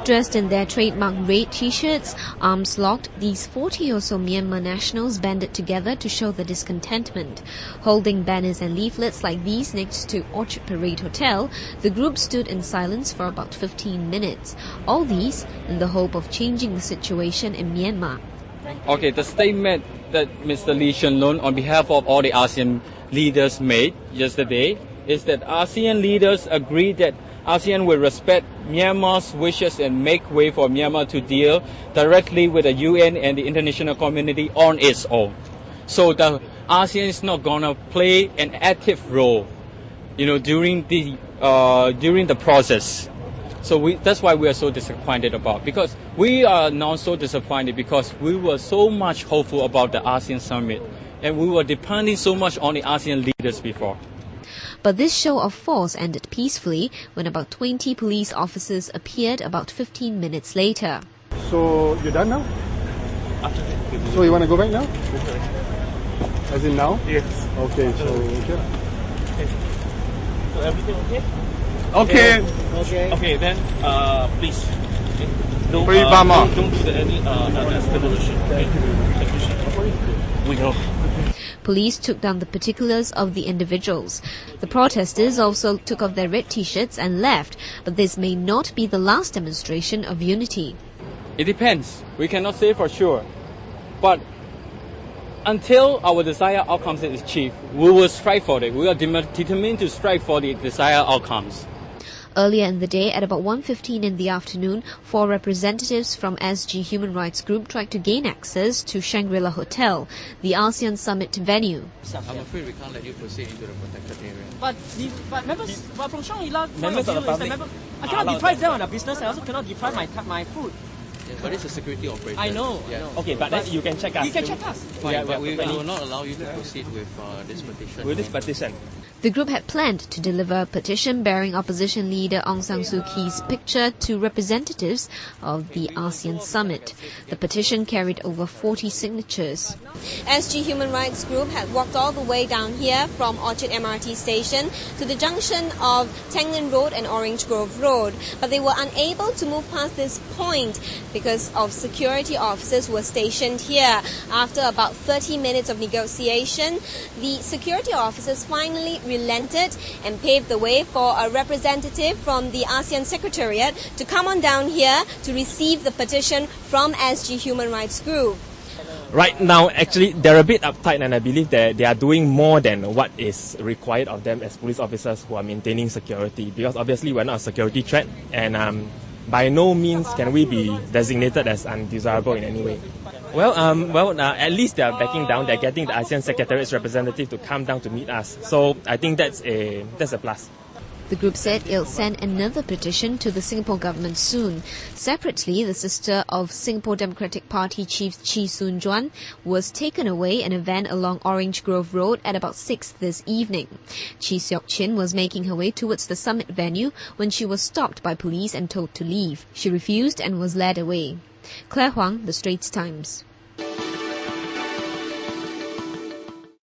Dressed in their trademark red t-shirts, arms locked, these 40 or so Myanmar nationals banded together to show their discontentment. Holding banners and leaflets like these next to Orchard Parade Hotel, the group stood in silence for about 15 minutes. All these in the hope of changing the situation in Myanmar. Okay, the statement that Mr. Lee Hsien Loong on behalf of all the ASEAN leaders made yesterday is that ASEAN leaders agreed that ASEAN will respect Myanmar's wishes and make way for Myanmar to deal directly with the UN and the international community on its own. So the ASEAN is not going to play an active role, during the process. So that's why we are so disappointed about, because we are now so disappointed because we were so much hopeful about the ASEAN summit and we were depending so much on the ASEAN leaders before. But this show of force ended peacefully when about 20 police officers appeared about 15 minutes later. So you're done now? So you want to go back now? As in now? Yes. Okay, so okay. So everything okay? Okay. Okay, then please. Don't Free Burma. Don't do any escalation. We know. Police took down the particulars of the individuals. The protesters also took off their red t-shirts and left, but this may not be the last demonstration of unity. It depends. We cannot say for sure. But until our desired outcomes is achieved, we will strive for it. We are determined to strive for the desired outcomes. Earlier in the day, at about 1:15 in the afternoon, 4 representatives from SG Human Rights Group tried to gain access to Shangri-La Hotel, the ASEAN Summit venue. I'm afraid we can't let you proceed into the protected area. But from Shangri-La, members of the public, I cannot deprive them on their business. I also cannot deprive my food. Yeah, but it's a security operation. I know. Yeah. I know. Okay, but then you can check us. You can check us. Fine, Yeah, but we we will not allow you to proceed with this petition. With this petition. The group had planned to deliver a petition bearing opposition leader Aung San Suu Kyi's picture to representatives of the ASEAN Summit. The petition carried over 40 signatures. SG Human Rights Group had walked all the way down here from Orchard MRT station to the junction of Tanglin Road and Orange Grove Road, but they were unable to move past this point because of security officers who were stationed here. After about 30 minutes of negotiation, the security officers finally relented and paved the way for a representative from the ASEAN Secretariat to come on down here to receive the petition from SG Human Rights Group. Right now, actually, they're a bit uptight, and I believe that they are doing more than what is required of them as police officers who are maintaining security. Because obviously, we're not a security threat, and by no means can we be designated as undesirable in any way. Well, at least they are backing down. They're getting the ASEAN Secretariat's representative to come down to meet us. So I think that's a plus. The group said it'll send another petition to the Singapore government soon. Separately, the sister of Singapore Democratic Party Chief Chee Soon Juan was taken away in a van along Orange Grove Road at about 6 this evening. Chee Seok Chin was making her way towards the summit venue when she was stopped by police and told to leave. She refused and was led away. Claire Huang, The Straits Times.